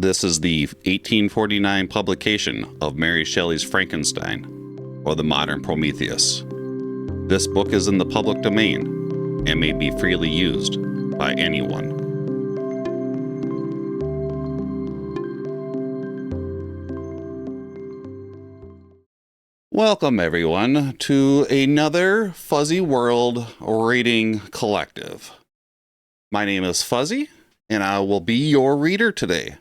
This is the 1849 publication of Mary Shelley's Frankenstein, or the modern Prometheus. This book is in the public domain and may be freely used by anyone. Welcome, everyone, to another Fuzzy World Reading Collective. My name is Fuzzy, and I will be your reader today.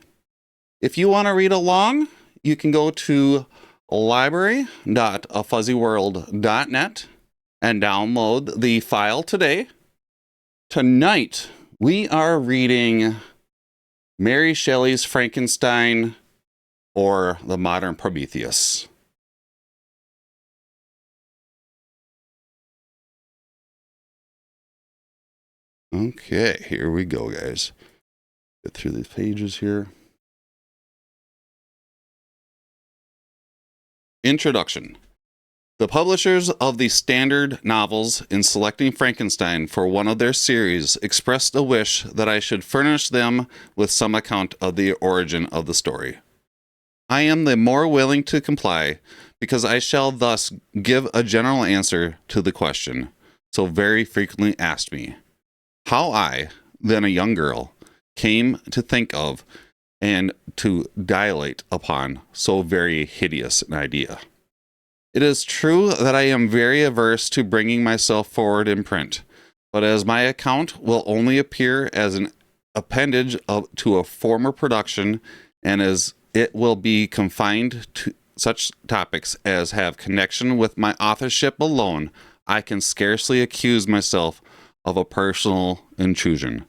If you want to read along, you can go to library.afuzzyworld.net and download the file today. Tonight, we are reading Mary Shelley's Frankenstein, or the modern Prometheus. Okay, here we go, guys. Get through these pages here. Introduction. The publishers of the Standard Novels, in selecting Frankenstein for one of their series, expressed a wish that I should furnish them with some account of the origin of the story. I am the more willing to comply, because I shall thus give a general answer to the question, so very frequently asked me, how I, then a young girl, came to think of and to dilate upon so very hideous an idea. It is true that I am very averse to bringing myself forward in print, but as my account will only appear as an appendage to a former production, and as it will be confined to such topics as have connection with my authorship alone, I can scarcely accuse myself of a personal intrusion.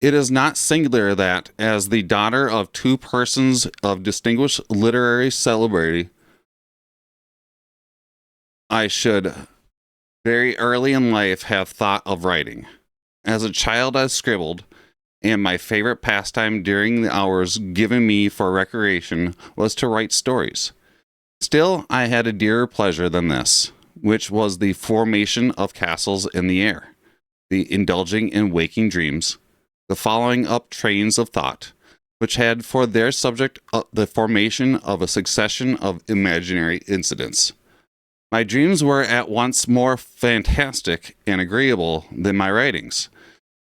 It is not singular that, as the daughter of two persons of distinguished literary celebrity, I should very early in life have thought of writing. As a child I scribbled, and my favorite pastime during the hours given me for recreation was to write stories. Still, I had a dearer pleasure than this, which was the formation of castles in the air, the indulging in waking dreams, the following up trains of thought, which had for their subject the formation of a succession of imaginary incidents. My dreams were at once more fantastic and agreeable than my writings.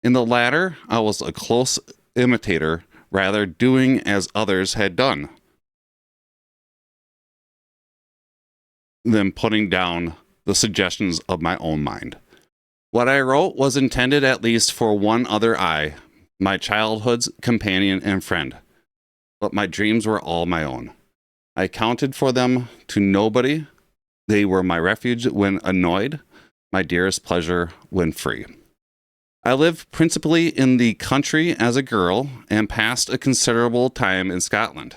In the latter, I was a close imitator, rather doing as others had done than putting down the suggestions of my own mind. What I wrote was intended at least for one other eye, my childhood's companion and friend, but my dreams were all my own. I counted for them to nobody. They were my refuge when annoyed, my dearest pleasure when free. I lived principally in the country as a girl and passed a considerable time in Scotland.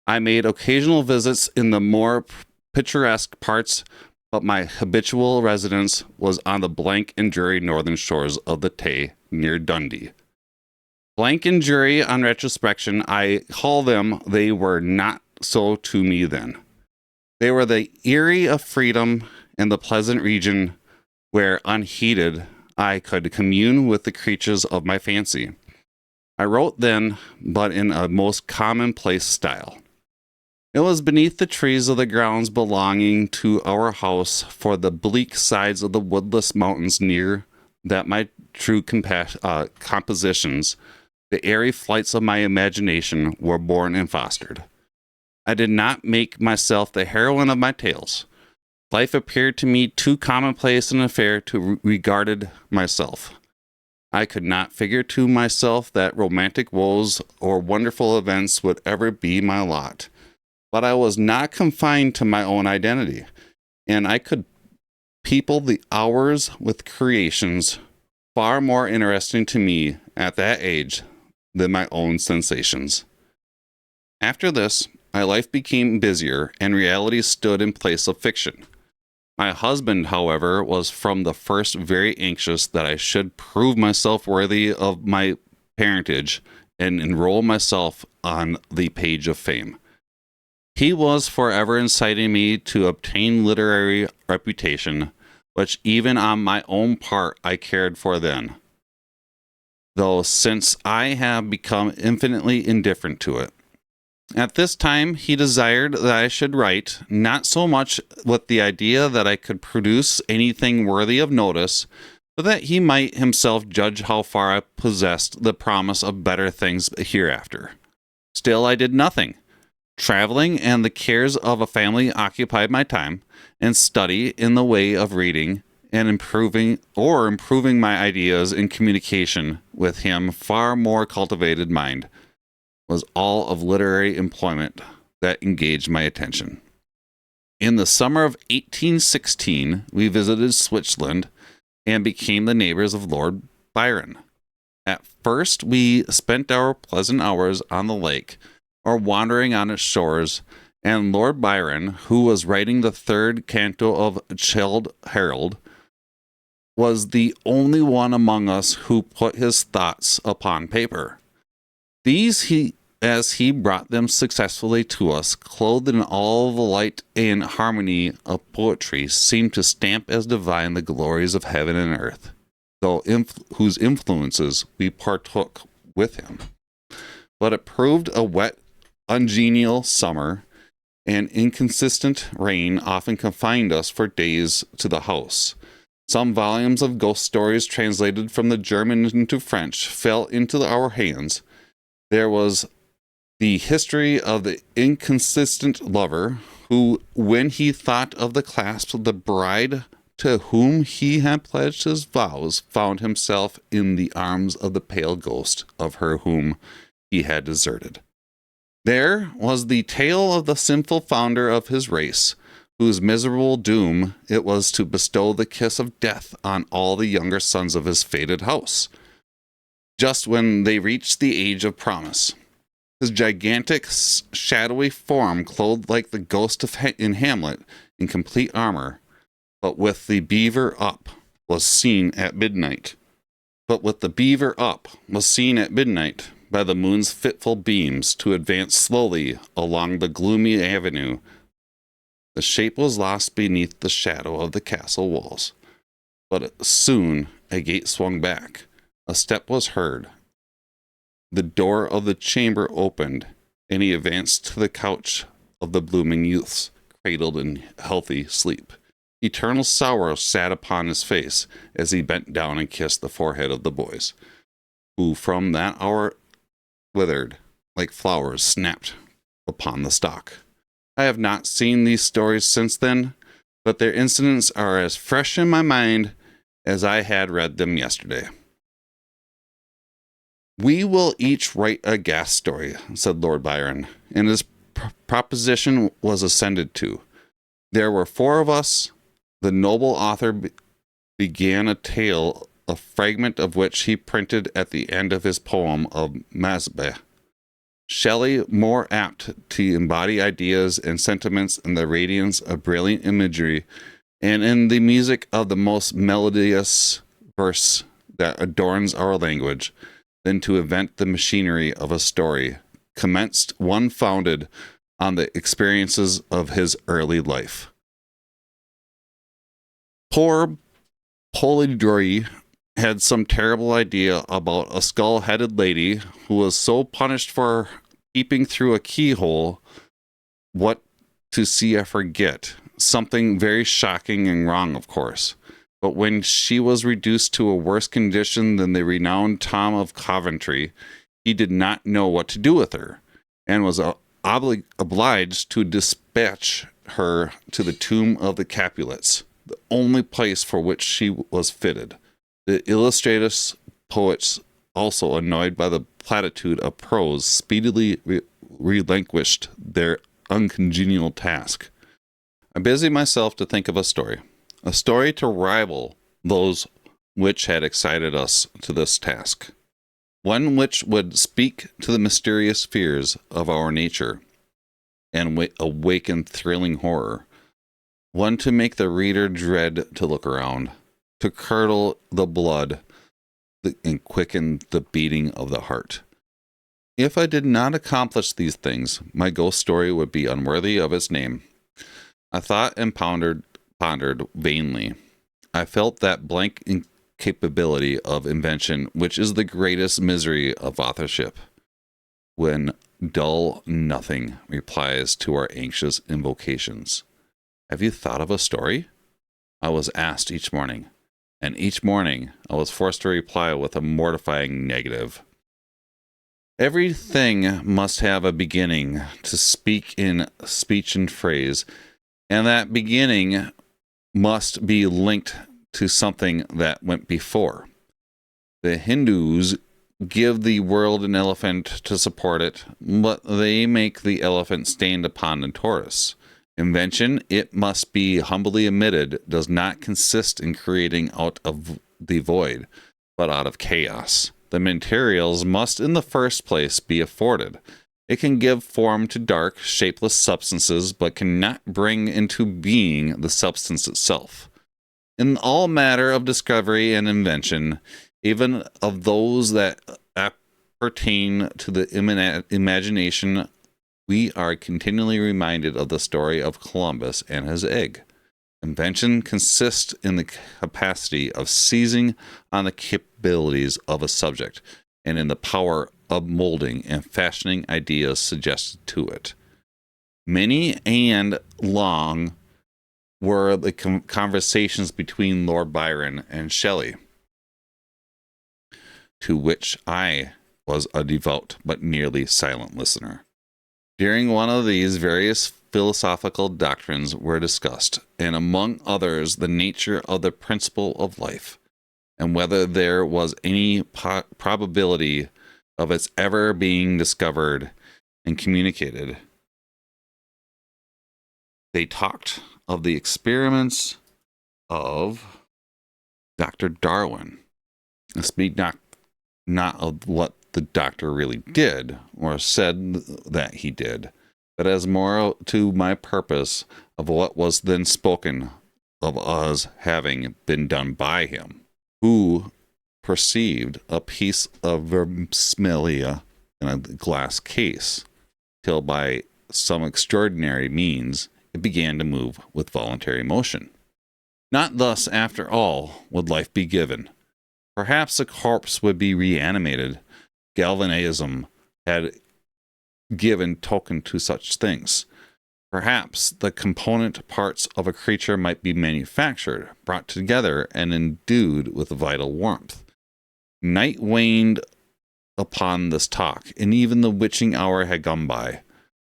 I made occasional visits in the more picturesque parts, but my habitual residence was on the blank and dreary northern shores of the Tay, near Dundee. Blank and dreary, on retrospection, I call them. They were not so to me then. They were the eyrie of freedom and the pleasant region where, unheeded, I could commune with the creatures of my fancy. I wrote then, but in a most commonplace style. It was beneath the trees of the grounds belonging to our house, for the bleak sides of the woodless mountains near, that my true compositions, the airy flights of my imagination, were born and fostered. I did not make myself the heroine of my tales. Life appeared to me too commonplace an affair to regarded myself. I could not figure to myself that romantic woes or wonderful events would ever be my lot. But I was not confined to my own identity, and I could people the hours with creations far more interesting to me at that age than my own sensations. After this, my life became busier, and reality stood in place of fiction. My husband, however, was from the first very anxious that I should prove myself worthy of my parentage and enroll myself on the page of fame. He was forever inciting me to obtain literary reputation, which even on my own part I cared for then. though since I have become infinitely indifferent to it. At this time, he desired that I should write, not so much with the idea that I could produce anything worthy of notice, but that he might himself judge how far I possessed the promise of better things hereafter. Still, I did nothing. Traveling and the cares of a family occupied my time, and study in the way of reading and improving my ideas in communication with him far more cultivated mind was all of literary employment that engaged my attention. In the summer of 1816, we visited Switzerland and became the neighbors of Lord Byron. At first, we spent our pleasant hours on the lake or wandering on its shores, and Lord Byron, who was writing the third canto of Childe Harold, was the only one among us who put his thoughts upon paper. These as he brought them successfully to us, clothed in all the light and harmony of poetry, seemed to stamp as divine the glories of heaven and earth, though whose influences we partook with him. But it proved a wet, ungenial summer, and inconsistent rain often confined us for days to the house. Some volumes of ghost stories translated from the German into French fell into our hands. There was the history of the inconsistent lover, who, when he thought of the clasp of the bride to whom he had pledged his vows, found himself in the arms of the pale ghost of her whom he had deserted. There was the tale of the sinful founder of his race, whose miserable doom it was to bestow the kiss of death on all the younger sons of his fated house, just when they reached the age of promise. His gigantic, shadowy form, clothed like the ghost in Hamlet, in complete armor, but with the beaver up, was seen at midnight. By the moon's fitful beams to advance slowly along the gloomy avenue. The shape was lost beneath the shadow of the castle walls. But soon a gate swung back. A step was heard. The door of the chamber opened, and he advanced to the couch of the blooming youths, cradled in healthy sleep. Eternal sorrow sat upon his face as he bent down and kissed the forehead of the boys, who from that hour withered like flowers snapped upon the stalk. I have not seen these stories since then, but their incidents are as fresh in my mind as I had read them yesterday. "We will each write a ghast story," said Lord Byron, and his proposition was assented to. There were four of us. The noble author began a tale, a fragment of which he printed at the end of his poem of Masbeh. Shelley, more apt to embody ideas and sentiments in the radiance of brilliant imagery and in the music of the most melodious verse that adorns our language, than to invent the machinery of a story, commenced one founded on the experiences of his early life. Poor Polidori had some terrible idea about a skull-headed lady who was so punished for peeping through a keyhole. What to see I forget. Something very shocking and wrong, of course. But when she was reduced to a worse condition than the renowned Tom of Coventry, he did not know what to do with her, and was obliged to dispatch her to the tomb of the Capulets, the only place for which she was fitted. The illustrious poets, also annoyed by the platitude of prose, speedily relinquished their uncongenial task. I busy myself to think of a story to rival those which had excited us to this task, one which would speak to the mysterious fears of our nature and awaken thrilling horror, one to make the reader dread to look around, to curdle the blood and quicken the beating of the heart. If I did not accomplish these things, my ghost story would be unworthy of its name. I thought and pondered vainly. I felt that blank capability of invention, which is the greatest misery of authorship, when dull nothing replies to our anxious invocations. Have you thought of a story? I was asked each morning, and each morning I was forced to reply with a mortifying negative. Everything must have a beginning, to speak in speech and phrase, and that beginning must be linked to something that went before. The Hindus give the world an elephant to support it, but they make the elephant stand upon the tortoise. Invention, it must be humbly admitted, does not consist in creating out of the void, but out of chaos. The materials must in the first place be afforded. It can give form to dark, shapeless substances, but cannot bring into being the substance itself. In all matter of discovery and invention, even of those that pertain to the imagination, we are continually reminded of the story of Columbus and his egg. Invention consists in the capacity of seizing on the capabilities of a subject and in the power of molding and fashioning ideas suggested to it. Many and long were the conversations between Lord Byron and Shelley, to which I was a devout but nearly silent listener. During one of these, various philosophical doctrines were discussed, and among others the nature of the principle of life, and whether there was any probability of its ever being discovered and communicated. They talked of the experiments of Dr. Darwin. Speak not of what the doctor really did or said that he did, but as more to my purpose of what was then spoken of as having been done by him, who perceived a piece of vermicellia in a glass case, till by some extraordinary means it began to move with voluntary motion. Not thus, after all, would life be given. Perhaps a corpse would be reanimated. Galvanism had given token to such things. Perhaps the component parts of a creature might be manufactured, brought together, and endued with vital warmth. Night waned upon this talk, and even the witching hour had gone by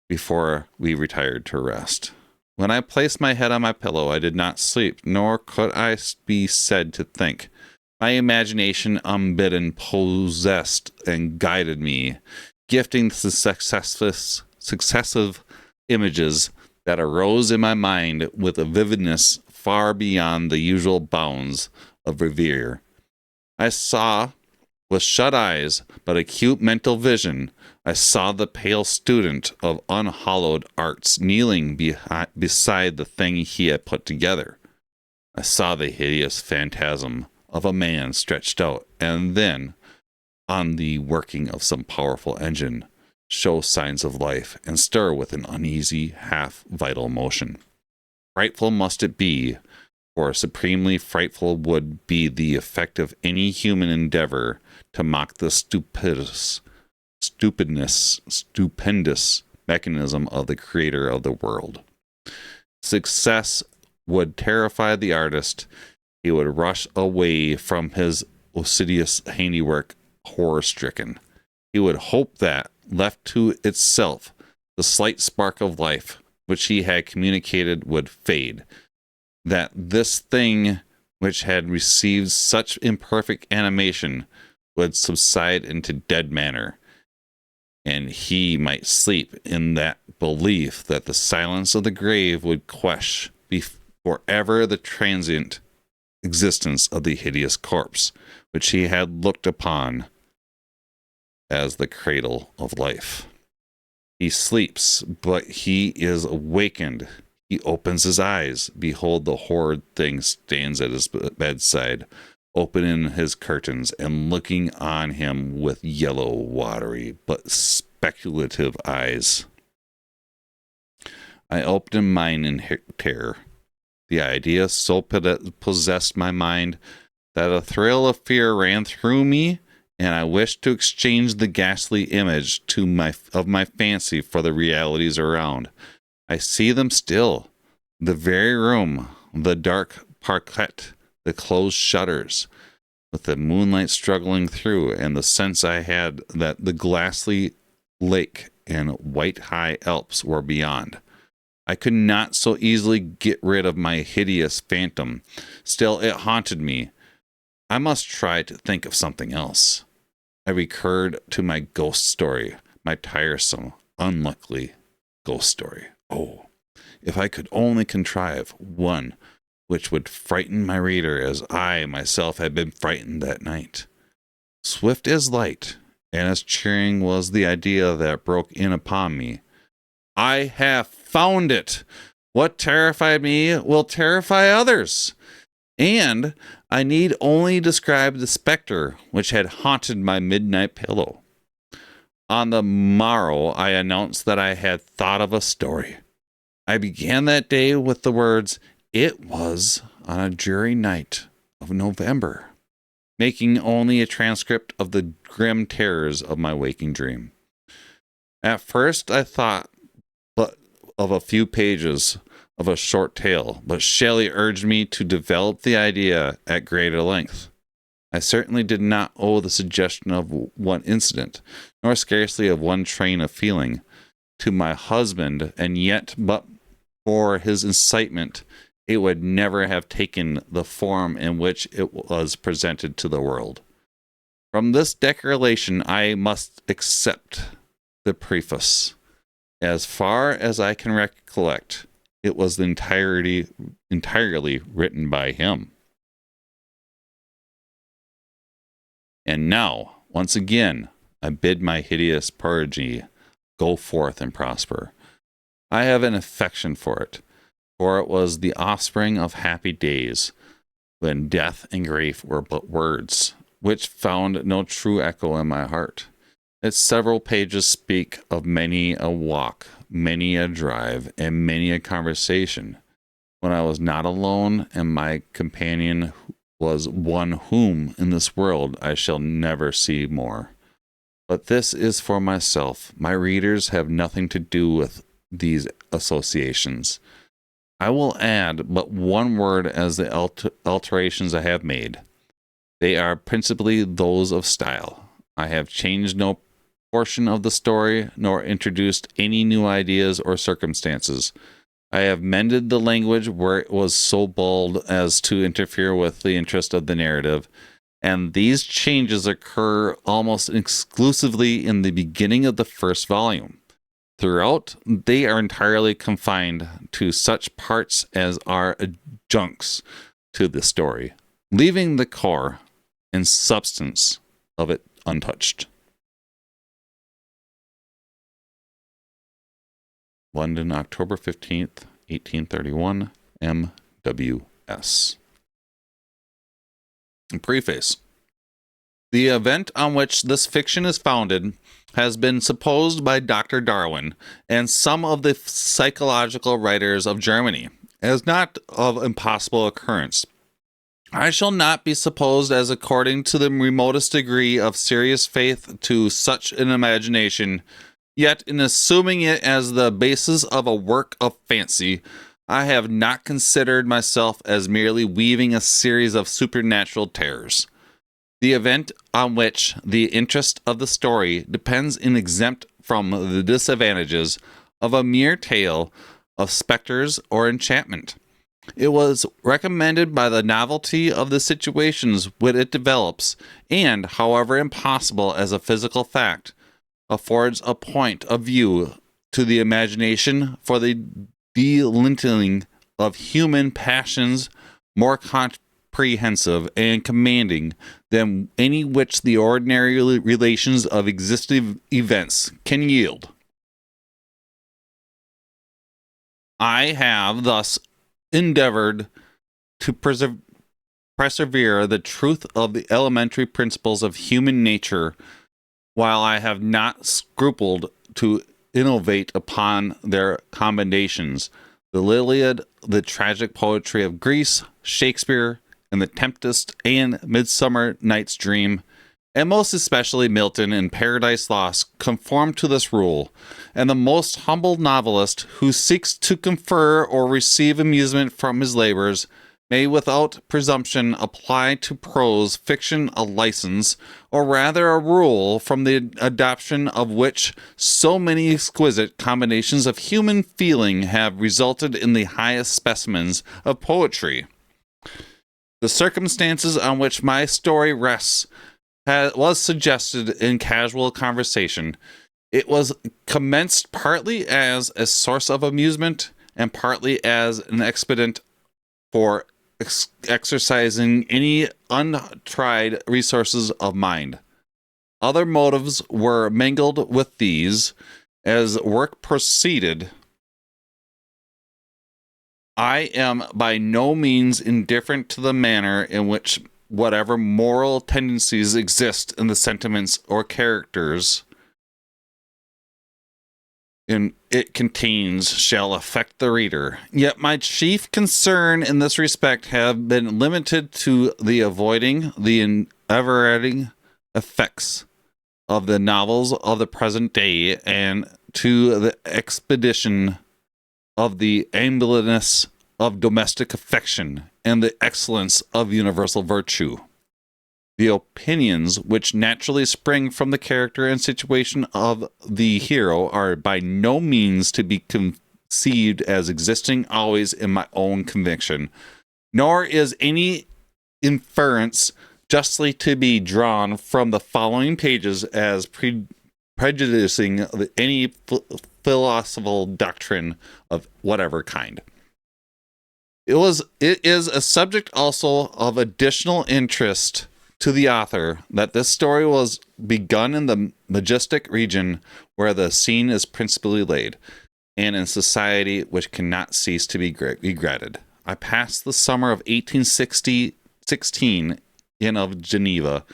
before we retired to rest. When I placed my head on my pillow, I did not sleep, nor could I be said to think. My imagination, unbidden, possessed and guided me, gifting the successive images that arose in my mind with a vividness far beyond the usual bounds of reverie. I saw, with shut eyes, but acute mental vision, I saw the pale student of unhallowed arts kneeling beside the thing he had put together. I saw the hideous phantasm of a man stretched out, and then, on the working of some powerful engine, show signs of life and stir with an uneasy, half-vital motion. Frightful must it be, for supremely frightful would be the effect of any human endeavor to mock the stupendous mechanism of the creator of the world. Success would terrify the artist. He would rush away from his assiduous handiwork horror-stricken. He would hope that, left to itself, the slight spark of life which he had communicated would fade, that this thing which had received such imperfect animation would subside into dead matter, and he might sleep in that belief that the silence of the grave would quench forever the transient existence of the hideous corpse, which he had looked upon as the cradle of life. He sleeps, but he is awakened. He opens his eyes. Behold, the horrid thing stands at his bedside, opening his curtains and looking on him with yellow, watery, but speculative eyes. I opened mine in terror. The idea so possessed my mind that a thrill of fear ran through me, and I wished to exchange the ghastly image of my fancy for the realities around. I see them still. The very room, the dark parquet, the closed shutters, with the moonlight struggling through, and the sense I had that the glassy lake and white high Alps were beyond. I could not so easily get rid of my hideous phantom. Still, it haunted me. I must try to think of something else. I recurred to my ghost story, my tiresome, unlucky ghost story. Oh, if I could only contrive one which would frighten my reader as I myself had been frightened that night. Swift as light, and as cheering was the idea that broke in upon me. I have found it! What terrified me will terrify others. And I need only describe the specter which had haunted my midnight pillow. On the morrow, I announced that I had thought of a story. I began that day with the words, "It was on a dreary night of November," making only a transcript of the grim terrors of my waking dream. At first, I thought but of a few pages of a short tale, but Shelley urged me to develop the idea at greater length. I certainly did not owe the suggestion of one incident, nor scarcely of one train of feeling, to my husband, and yet but for his incitement, it would never have taken the form in which it was presented to the world. From this declaration I must accept the preface. As far as I can recollect, it was entirely written by him. And now, once again, I bid my hideous prodigy go forth and prosper. I have an affection for it was the offspring of happy days, when death and grief were but words, which found no true echo in my heart. Its several pages speak of many a walk, many a drive, and many a conversation, when I was not alone, and my companion was one whom, in this world, I shall never see more. But this is for myself. My readers have nothing to do with these associations. I will add but one word as the alterations I have made. They are principally those of style. I have changed no portion of the story, nor introduced any new ideas or circumstances. I have mended the language where it was so bold as to interfere with the interest of the narrative, and these changes occur almost exclusively in the beginning of the first volume. Throughout, they are entirely confined to such parts as are adjuncts to the story, leaving the core and substance of it untouched. London, October 15th, 1831, M.W.S. Preface. The event on which this fiction is founded has been supposed by Dr. Darwin and some of the psychological writers of Germany as not of impossible occurrence. I shall not be supposed as according to the remotest degree of serious faith to such an imagination, yet in assuming it as the basis of a work of fancy, I have not considered myself as merely weaving a series of supernatural terrors. The event on which the interest of the story depends is exempt from the disadvantages of a mere tale of specters or enchantment. It was recommended by the novelty of the situations which it develops, and, however impossible as a physical fact, affords a point of view to the imagination for the delineating of human passions more comprehensive and commanding than any which the ordinary relations of existing events can yield. I have thus endeavored to persevere the truth of the elementary principles of human nature, while I have not scrupled to innovate upon their combinations, the Iliad, the tragic poetry of Greece, Shakespeare, and The Tempest and Midsummer Night's Dream, and most especially Milton in Paradise Lost, conform to this rule, and the most humble novelist who seeks to confer or receive amusement from his labors may without presumption apply to prose fiction a license, or rather a rule, from the adoption of which so many exquisite combinations of human feeling have resulted in the highest specimens of poetry. The circumstances on which my story rests was suggested in casual conversation. It was commenced partly as a source of amusement and partly as an expedient for exercising any untried resources of mind. Other motives were mingled with these. As work proceeded, I am by no means indifferent to the manner in which whatever moral tendencies exist in the sentiments or characters in it contains shall affect the reader. Yet my chief concern in this respect have been limited to the avoiding the enervating effects of the novels of the present day, and to the expedition of the ambulance of domestic affection and the excellence of universal virtue. The opinions which naturally spring from the character and situation of the hero are by no means to be conceived as existing always in my own conviction, nor is any inference justly to be drawn from the following pages as prejudicing any philosophical doctrine of whatever kind. It is a subject also of additional interest to the author that this story was begun in the majestic region where the scene is principally laid, and in society which cannot cease to be regretted. I passed the summer of 1816 in of Geneva.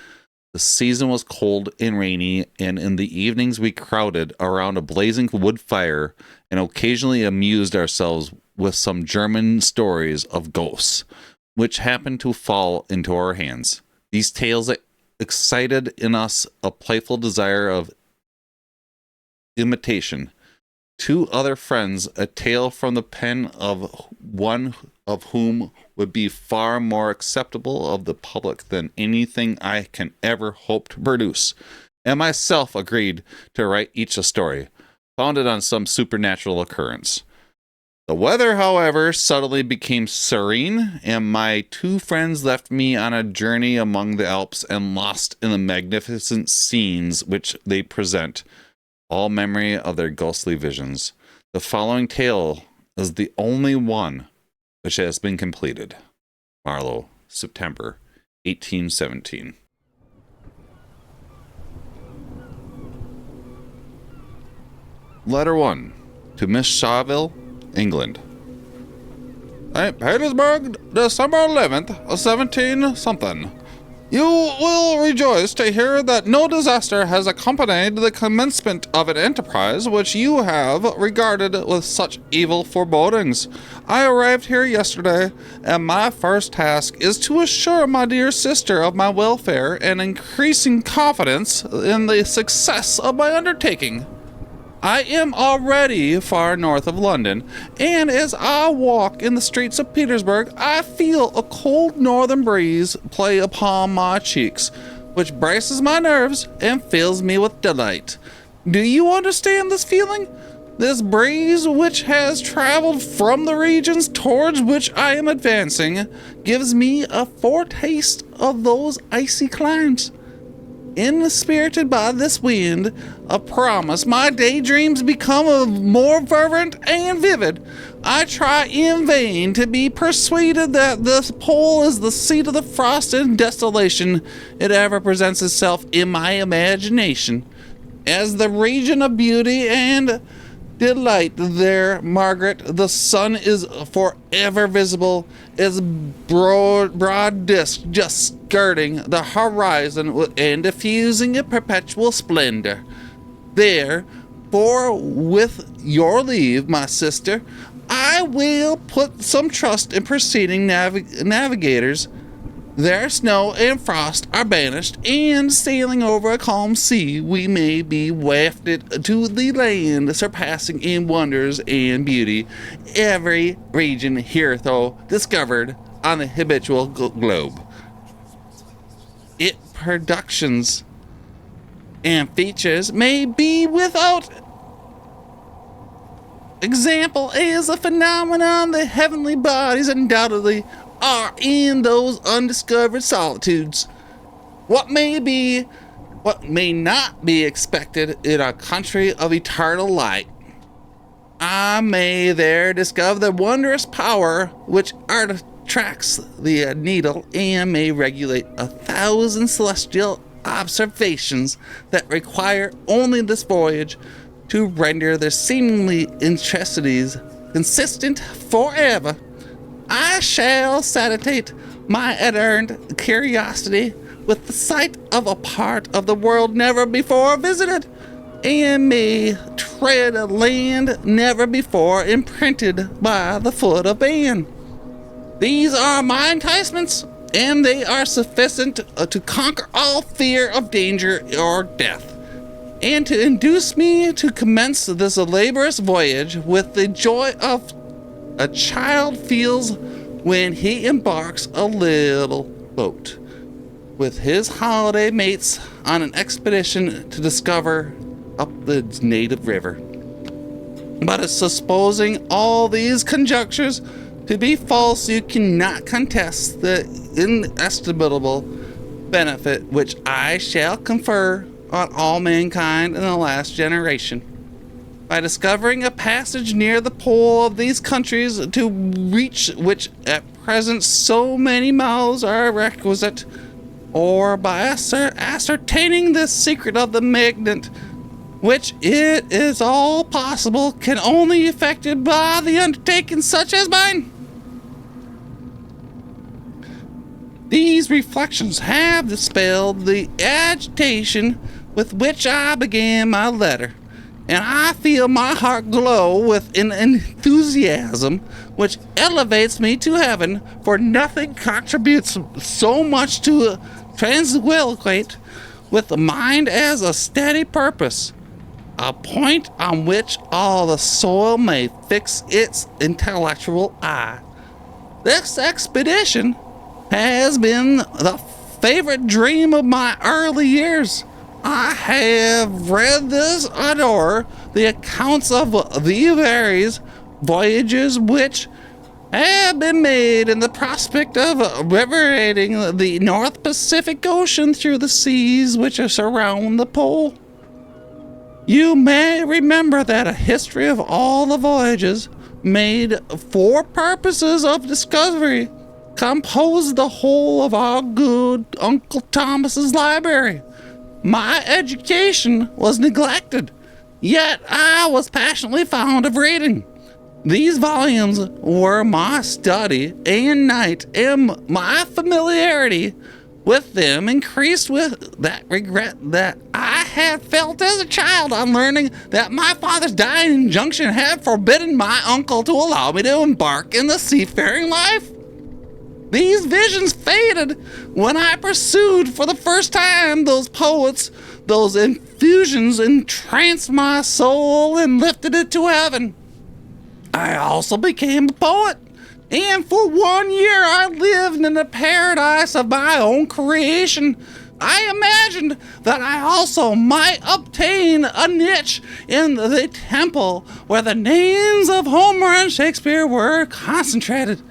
The season was cold and rainy, and in the evenings we crowded around a blazing wood fire and occasionally amused ourselves with some German stories of ghosts, which happened to fall into our hands. These tales excited in us a playful desire of imitation. Two other friends, a tale from the pen of one of whom would be far more acceptable of the public than anything I can ever hope to produce, and myself agreed to write each a story, founded on some supernatural occurrence. The weather, however, suddenly became serene, and my two friends left me on a journey among the Alps and lost in the magnificent scenes which they present, all memory of their ghostly visions. The following tale is the only one which has been completed. Marlowe, September 1817. Letter 1. To Miss Saville, England. Petersburg, December 11th, 17 something. You will rejoice to hear that no disaster has accompanied the commencement of an enterprise which you have regarded with such evil forebodings. I arrived here yesterday, and my first task is to assure my dear sister of my welfare and increasing confidence in the success of my undertaking. I am already far north of London, and as I walk in the streets of Petersburg, I feel a cold northern breeze play upon my cheeks, which braces my nerves and fills me with delight. Do you understand this feeling? This breeze, which has traveled from the regions towards which I am advancing, gives me a foretaste of those icy climes. Inspirited by this wind of promise, my daydreams become more fervent and vivid. I try in vain to be persuaded that the pole is the seat of the frost and desolation. It ever presents itself in my imagination as the region of beauty and delight. There, Margaret, the sun is forever visible, its broad disk just skirting the horizon and diffusing a perpetual splendor. There, for with your leave, my sister, I will put some trust in preceding navigators. their snow and frost are banished, and sailing over a calm sea, we may be wafted to the land surpassing in wonders and beauty every region hitherto discovered on the habitual globe. Its productions and features may be without example as a phenomenon. The heavenly bodies undoubtedly are in those undiscovered solitudes. What may not be expected in a country of eternal light. I may there discover the wondrous power which attracts the needle, and may regulate 1,000 celestial observations that require only this voyage to render their seemingly necessities consistent forever. I shall satiate my eternal curiosity with the sight of a part of the world never before visited, and may tread a land never before imprinted by the foot of man. These are my enticements, and they are sufficient to conquer all fear of danger or death, and to induce me to commence this laborious voyage with the joy of a child feels when he embarks a little boat with his holiday mates on an expedition to discover up the native river. But supposing all these conjectures to be false, you cannot contest the inestimable benefit which I shall confer on all mankind in the last generation, by discovering a passage near the pole of these countries, to reach which at present so many miles are requisite, or by ascertaining the secret of the magnet, which it is all possible can only be effected by the undertaking such as mine. These reflections have dispelled the agitation with which I began my letter, and I feel my heart glow with an enthusiasm which elevates me to heaven, for nothing contributes so much to tranquillate with the mind as a steady purpose, a point on which all the soul may fix its intellectual eye. This expedition has been the favorite dream of my early years. I have read this or the accounts of the various voyages which have been made in the prospect of navigating the North Pacific Ocean through the seas which surround the pole. You may remember that a history of all the voyages made for purposes of discovery composed the whole of our good Uncle Thomas's library. My education was neglected, yet I was passionately fond of reading. These volumes were my study and night, and my familiarity with them increased with that regret that I had felt as a child on learning that my father's dying injunction had forbidden my uncle to allow me to embark in the seafaring life. These visions faded when I pursued for the first time those poets. Those infusions entranced my soul and lifted it to heaven. I also became a poet, and for 1 year I lived in the paradise of my own creation. I imagined that I also might obtain a niche in the temple where the names of Homer and Shakespeare were concentrated.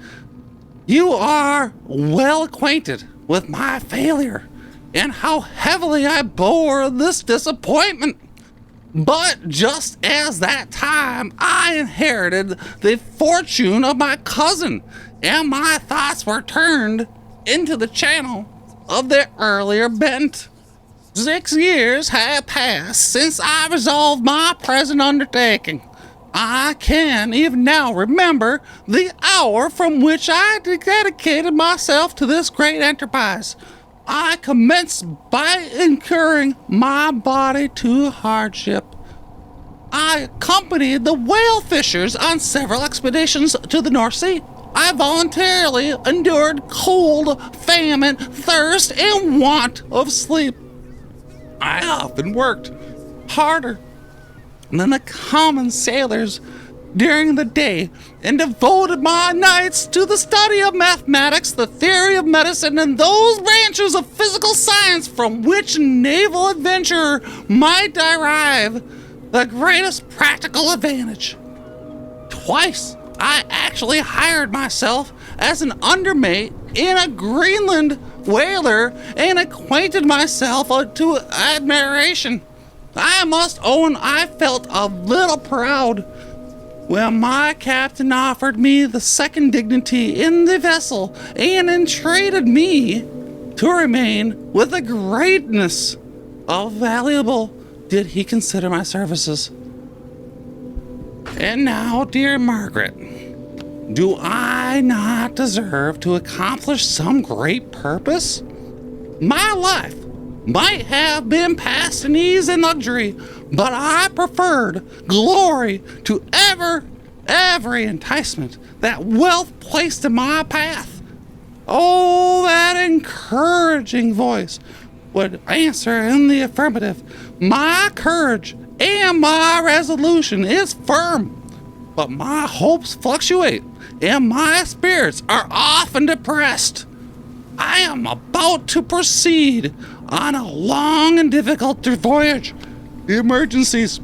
You are well acquainted with my failure and how heavily I bore this disappointment. But just as that time I inherited the fortune of my cousin, and my thoughts were turned into the channel of their earlier bent. 6 years have passed since I resolved my present undertaking. I can even now remember the hour from which I dedicated myself to this great enterprise. I commenced by incurring my body to hardship. I accompanied the whale fishers on several expeditions to the North Sea. I I voluntarily endured cold, famine, thirst, and want of sleep. I often worked harder than the common sailors during the day and devoted my nights to the study of mathematics, the theory of medicine, and those branches of physical science from which naval adventurer might derive the greatest practical advantage. Twice, I actually hired myself as an undermate in a Greenland whaler and acquainted myself to admiration. I must own I felt a little proud when my captain offered me the second dignity in the vessel and entreated me to remain with the greatness of valuable did he consider my services. And now, dear Margaret, do I not deserve to accomplish some great purpose? My life might have been passed in ease and luxury, but I preferred glory to every enticement that wealth placed in my path. Oh, that encouraging voice would answer in the affirmative. My courage and my resolution is firm, but my hopes fluctuate and my spirits are often depressed. I am about to proceed on a long and difficult voyage, the emergencies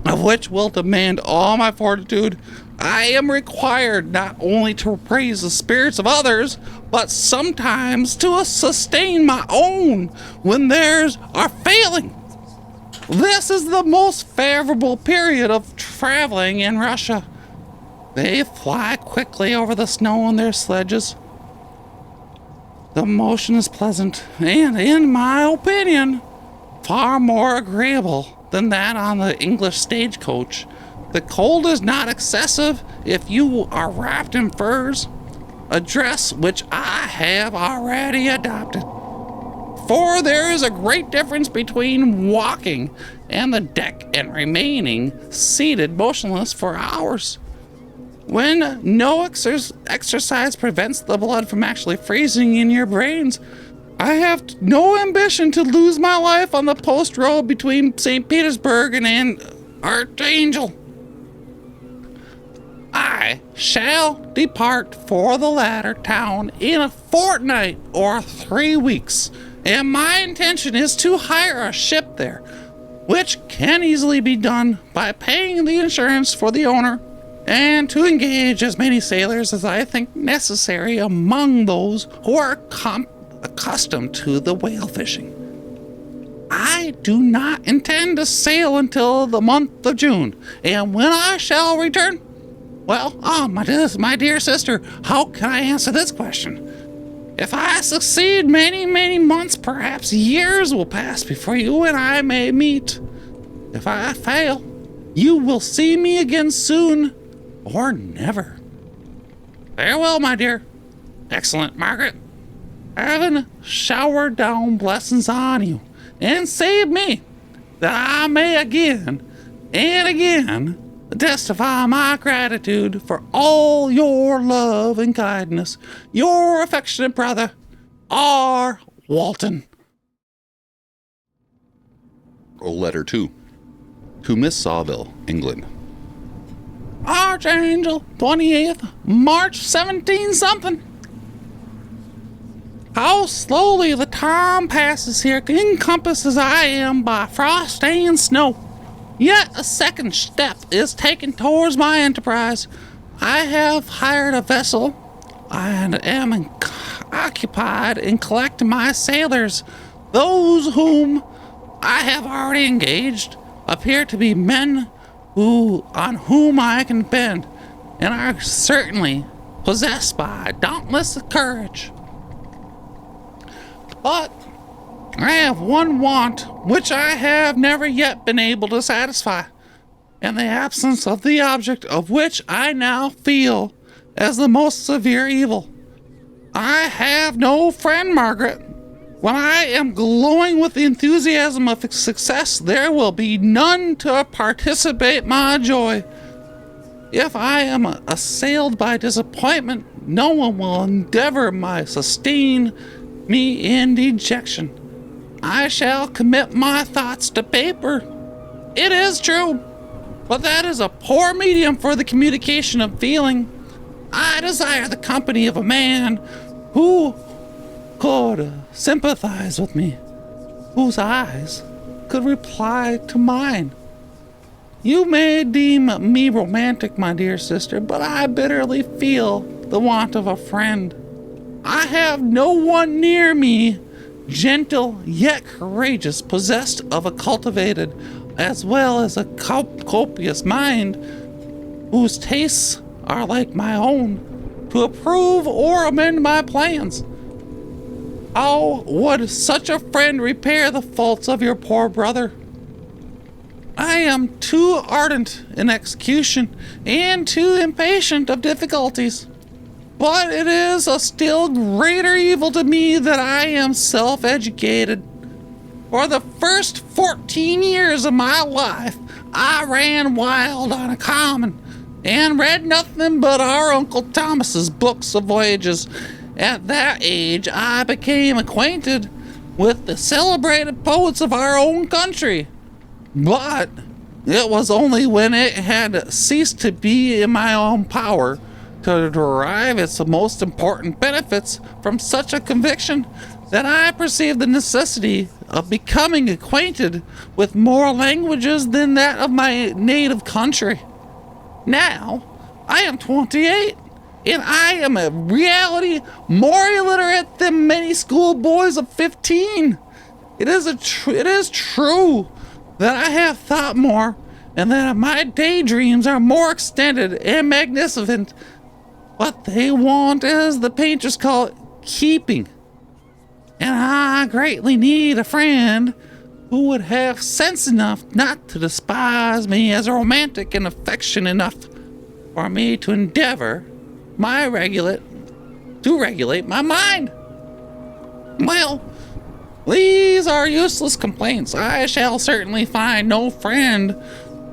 of which will demand all my fortitude. I am required not only to raise the spirits of others, but sometimes to sustain my own when theirs are failing. This is the most favorable period of traveling in Russia. They fly quickly over the snow on their sledges. The motion is pleasant and, in my opinion, far more agreeable than that on the English stagecoach. The cold is not excessive if you are wrapped in furs, a dress which I have already adopted. For there is a great difference between walking and the deck and remaining seated motionless for hours, when no exercise prevents the blood from actually freezing in your brains. I have no ambition to lose my life on the post road between St. Petersburg and Archangel. I shall depart for the latter town in a fortnight or 3 weeks, and my intention is to hire a ship there, which can easily be done by paying the insurance for the owner, and to engage as many sailors as I think necessary among those who are accustomed to the whale fishing. I do not intend to sail until the month of June, and when I shall return, well, my dear sister, how can I answer this question? If I succeed, many months, perhaps years will pass before you and I may meet. If I fail, you will see me again soon, or never. Farewell, my dear. Excellent Margaret. Heaven shower down blessings on you, and save me, that I may again and again testify my gratitude for all your love and kindness. Your affectionate brother, R. Walton. Letter 2. To Miss Saville, England. Archangel, 28th, March 17-something. How slowly the time passes here, encompassed as I am by frost and snow. Yet a second step is taken towards my enterprise. I have hired a vessel and am occupied in collecting my sailors. Those whom I have already engaged appear to be men on whom I can depend, and are certainly possessed by dauntless courage. But I have one want which I have never yet been able to satisfy, and the absence of the object of which I now feel as the most severe evil. I have no friend, Margaret. When I am glowing with the enthusiasm of success, there will be none to participate my joy. If I am assailed by disappointment, no one will endeavor my sustain me in dejection. I shall commit my thoughts to paper. It is true, but that is a poor medium for the communication of feeling. I desire the company of a man who could sympathize with me, whose eyes could reply to mine. You may deem me romantic, my dear sister, but I bitterly feel the want of a friend. I have no one near me, gentle yet courageous, possessed of a cultivated as well as a copious mind, whose tastes are like my own, to approve or amend my plans. How would such a friend repair the faults of your poor brother? I am too ardent in execution and too impatient of difficulties. But it is a still greater evil to me that I am self-educated. For the first 14 years of my life, I ran wild on a common and read nothing but our Uncle Thomas's books of voyages. At that age, I became acquainted with the celebrated poets of our own country. But it was only when it had ceased to be in my own power to derive its most important benefits from such a conviction that I perceived the necessity of becoming acquainted with more languages than that of my native country. Now, I am 28, and I am in reality more illiterate than many schoolboys of 15. It is true that I have thought more, and that my daydreams are more extended and magnificent, but they want, as the painters call it, keeping. And I greatly need a friend who would have sense enough not to despise me as romantic and affection enough for me to endeavor to regulate my mind. Well, these are useless complaints. I shall certainly find no friend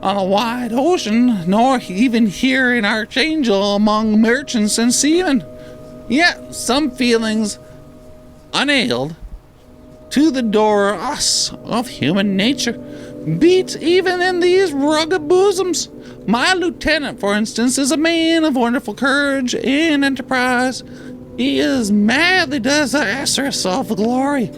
on a wide ocean, nor even here in Archangel among merchants and seamen. Yet some feelings unailed to the door us of human nature beat even in these rugged bosoms. My lieutenant, for instance, is a man of wonderful courage and enterprise. He is madly desirous of glory,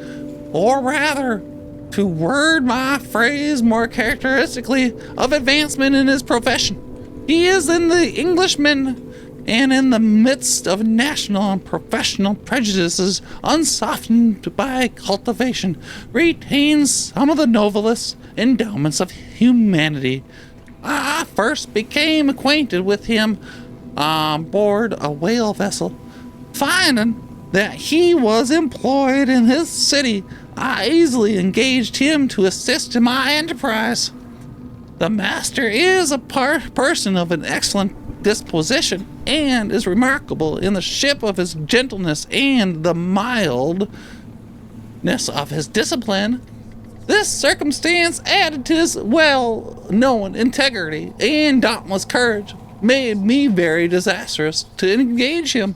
or rather, to word my phrase more characteristically, of advancement in his profession. He is in the Englishman, and in the midst of national and professional prejudices, unsoftened by cultivation, retains some of the noblest endowments of humanity. I first became acquainted with him on board a whale vessel. Finding that he was employed in his city, I easily engaged him to assist in my enterprise. The master is a person of an excellent disposition, and is remarkable in the ship of his gentleness and the mildness of his discipline. This circumstance, added to his well-known integrity and dauntless courage, made me very desirous to engage him.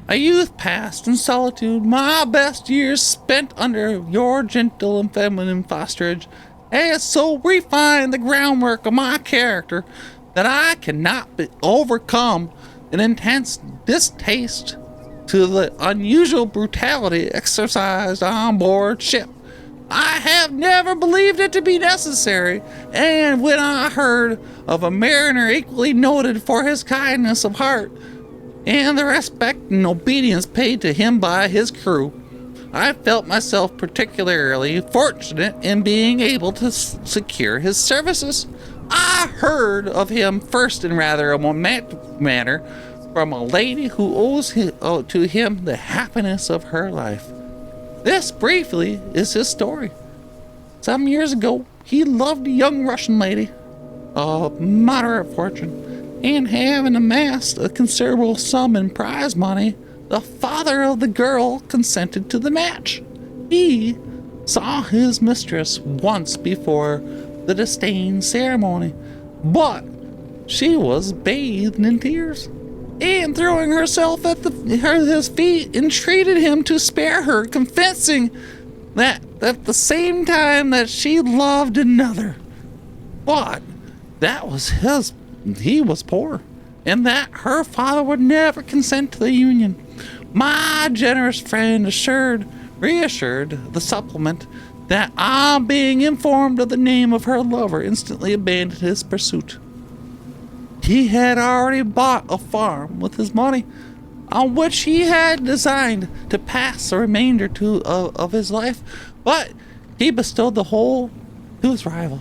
A youth passed in solitude, my best years spent under your gentle and feminine fosterage, has so refined the groundwork of my character that I cannot overcome an intense distaste to the unusual brutality exercised on board ship. I have never believed it to be necessary, and when I heard of a mariner equally noted for his kindness of heart and the respect and obedience paid to him by his crew, I felt myself particularly fortunate in being able to secure his services. I heard of him first in rather a romantic manner from a lady who owes to him the happiness of her life. This, briefly, is his story. Some years ago, he loved a young Russian lady of moderate fortune, and having amassed a considerable sum in prize money, the father of the girl consented to the match. He saw his mistress once before the disdain ceremony, but she was bathed in tears, and throwing herself at his feet, entreated him to spare her, confessing that at the same time that she loved another, but he was poor, and that her father would never consent to the union. My generous friend reassured the supplement that on being informed of the name of her lover, instantly abandoned his pursuit. He had already bought a farm with his money, on which he had designed to pass the remainder of his life, but he bestowed the whole to his rival,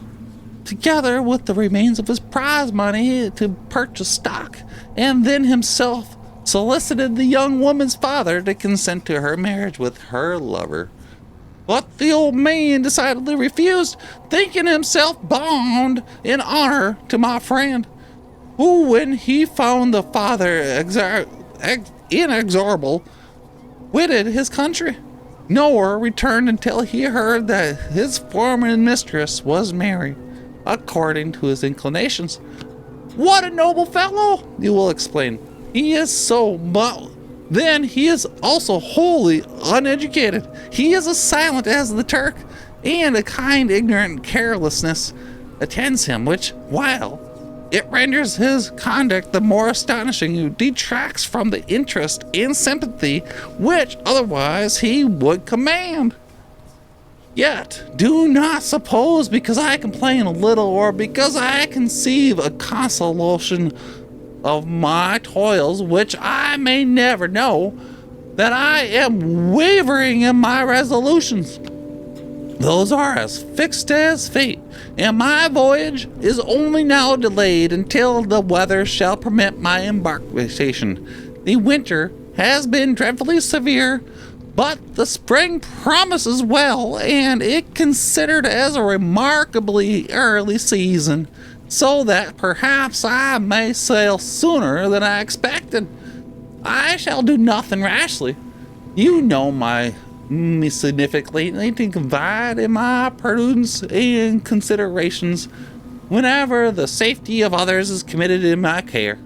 together with the remains of his prize money to purchase stock, and then himself solicited the young woman's father to consent to her marriage with her lover. But the old man decidedly refused, thinking himself bound in honor to my friend, who, when he found the father inexorable, quitted his country, nor returned until he heard that his former mistress was married, according to his inclinations. What a noble fellow, you will explain. He is so, but then he is also wholly uneducated. He is as silent as the Turk, and a kind ignorant carelessness attends him, which, while it renders his conduct the more astonishing, detracts from the interest and sympathy which otherwise he would command. Yet do not suppose, because I complain a little, or because I conceive a consolation of my toils which I may never know, that I am wavering in my resolutions. Those are as fixed as fate, and my voyage is only now delayed until the weather shall permit my embarkation. The winter has been dreadfully severe, but the spring promises well, and it considered as a remarkably early season, so that perhaps I may sail sooner than I expected. I shall do nothing rashly. You know me significantly to confide in my prudence and considerations whenever the safety of others is committed in my care.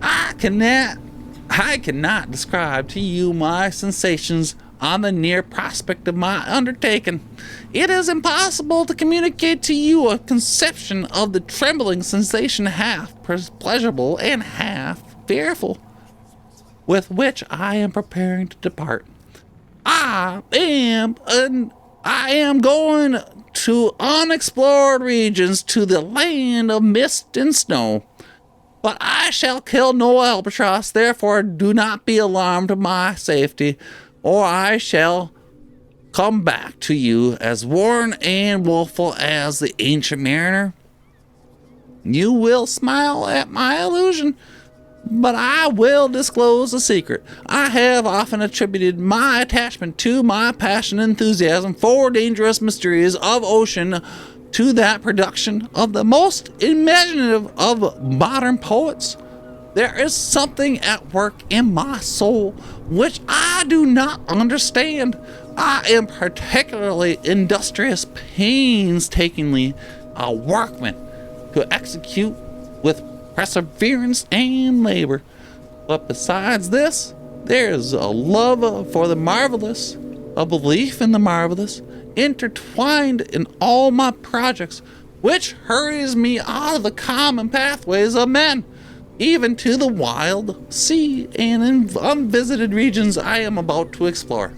I cannot describe to you my sensations on the near prospect of my undertaking. It is impossible to communicate to you a conception of the trembling sensation, half pleasurable and half fearful, with which I am preparing to depart. I am going to unexplored regions, to the land of mist and snow. But I shall kill no albatross, therefore do not be alarmed of my safety, or I shall come back to you as worn and woeful as the ancient mariner. You will smile at my illusion, but I will disclose a secret. I have often attributed my attachment to my passion and enthusiasm for dangerous mysteries of ocean to that production of the most imaginative of modern poets. There is something at work in my soul which I do not understand. I am particularly industrious, painstakingly a workman to execute with perseverance and labor. But besides this, there is a love for the marvelous, a belief in the marvelous, intertwined in all my projects, which hurries me out of the common pathways of men, even to the wild sea and unvisited regions I am about to explore.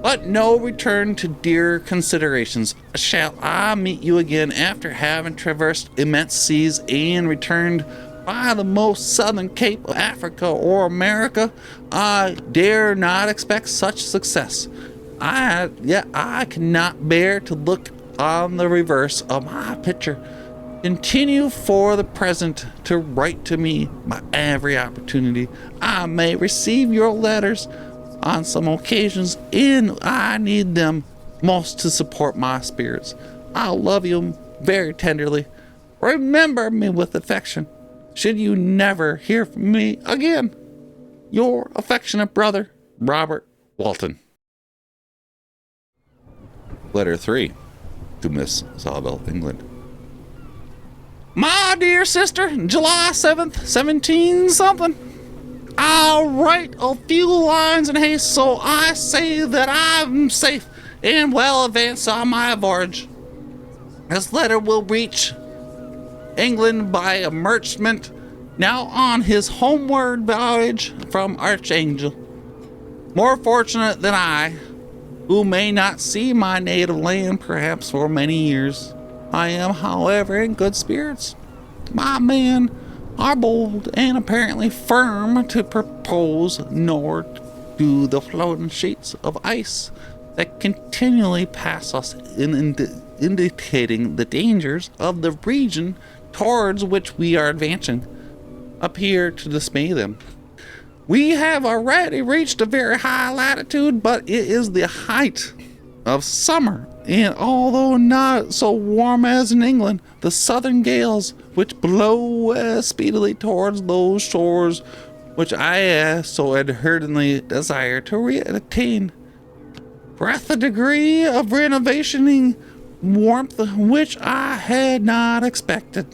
But no, return to dear considerations. Shall I meet you again after having traversed immense seas and returned by the most southern cape of Africa or America? I dare not expect such success. I cannot bear to look on the reverse of my picture. Continue for the present to write to me by every opportunity. I may receive your letters on some occasions, and I need them most to support my spirits. I love you very tenderly. Remember me with affection, should you never hear from me again. Your affectionate brother, Robert Walton. Letter 3 to Miss Saville, England. My dear sister, July 7th, 17 something. I'll write a few lines in haste, so I say that I'm safe and well advanced on my voyage. This letter will reach England by a merchantman now on his homeward voyage from Archangel. More fortunate than I, who may not see my native land perhaps for many years. I am, however, in good spirits. My men are bold and apparently firm to propose, nor do the floating sheets of ice that continually pass us indicating the dangers of the region towards which we are advancing appear to dismay them. We have already reached a very high latitude, but it is the height of summer, and although not so warm as in England, the southern gales which blow as speedily towards those shores which I so ardently desire to attain, breath a degree of renovating warmth which I had not expected.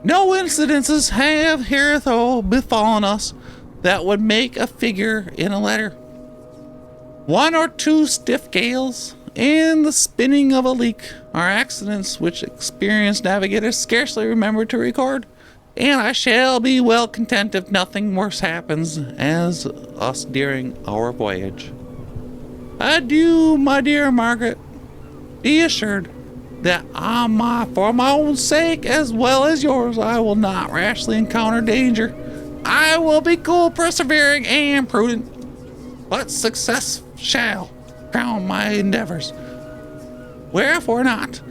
No incidences have hitherto befallen us that would make a figure in a letter. One or two stiff gales and the spinning of a leak are accidents which experienced navigators scarcely remember to record, and I shall be well content if nothing worse happens as us during our voyage. Adieu, my dear Margaret. Be assured that for my own sake as well as yours, I will not rashly encounter danger. I will be cool, persevering, and prudent, but success shall crown my endeavors. Wherefore not?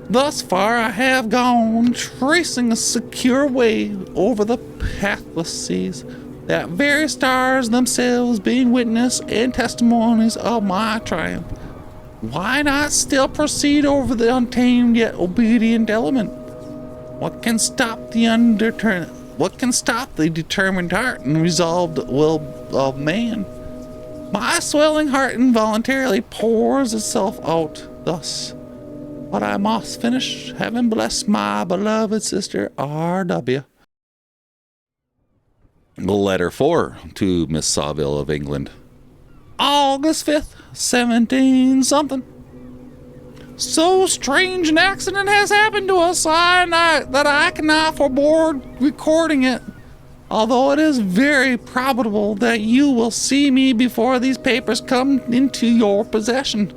Thus far I have gone, tracing a secure way over the pathless seas, that very stars themselves being witness and testimonies of my triumph. Why not still proceed over the untamed yet obedient element? What can stop the determined heart and resolved will of man? My swelling heart involuntarily pours itself out thus. But I must finish, having blessed my beloved sister R.W. Letter 4 to Miss Saville of England. August 5th, 17 something. So strange an accident has happened to us that I cannot forbear recording it, although it is very probable that you will see me before these papers come into your possession.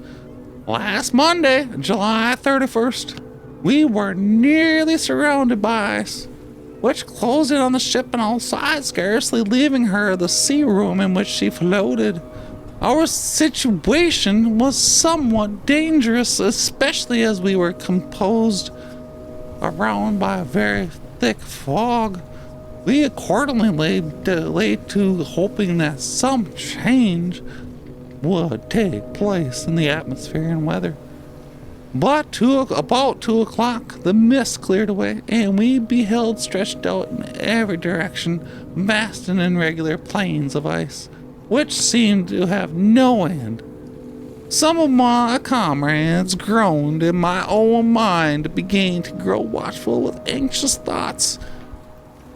Last Monday, July 31st, we were nearly surrounded by ice, which closed in on the ship on all sides, scarcely leaving her the sea room in which she floated. Our situation was somewhat dangerous, especially as we were composed around by a very thick fog. We accordingly laid to hoping that some change would take place in the atmosphere and weather. But about 2 o'clock, the mist cleared away, and we beheld stretched out in every direction vast and irregular plains of ice, which seemed to have no end. Some of my comrades groaned, and my own mind began to grow watchful with anxious thoughts,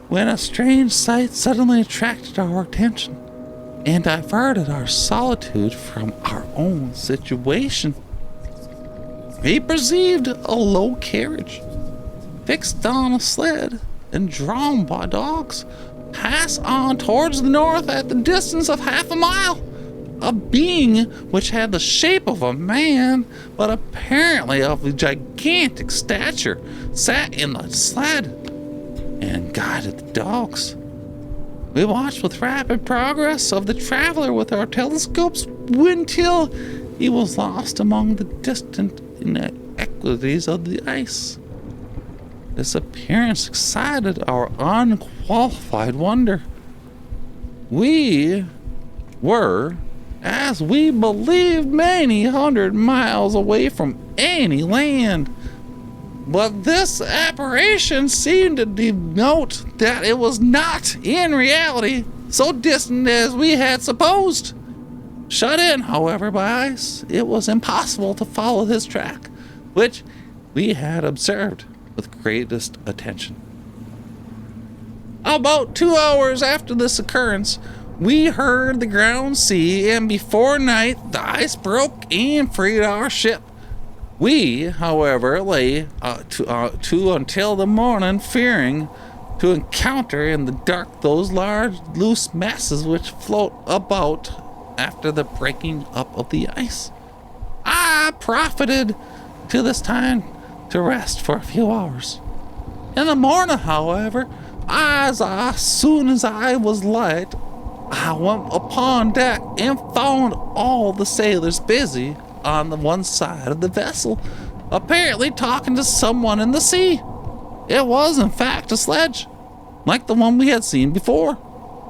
when a strange sight suddenly attracted our attention and diverted our solitude from our own situation. We perceived a low carriage, fixed on a sled and drawn by dogs, pass on towards the north at the distance of half a mile. A being which had the shape of a man, but apparently of a gigantic stature, sat in the sled and guided the dogs. We watched with rapid progress of the traveler with our telescopes until he was lost among the distant inequalities of the ice. This appearance excited our unqualified wonder. We were, as we believed, many hundred miles away from any land, but this apparition seemed to denote that it was not in reality so distant as we had supposed. Shut in, however, by ice, it was impossible to follow his track, which we had observed. with greatest attention. About 2 hours after this occurrence, we heard the ground sea, and before night the ice broke and freed our ship. We, however, lay to until the morning, fearing to encounter in the dark those large loose masses which float about after the breaking up of the ice. I profited to this time to rest for a few hours. In the morning, however, as soon as I was light, I went upon deck and found all the sailors busy on the one side of the vessel, apparently talking to someone in the sea. It was, in fact, a sledge, like the one we had seen before,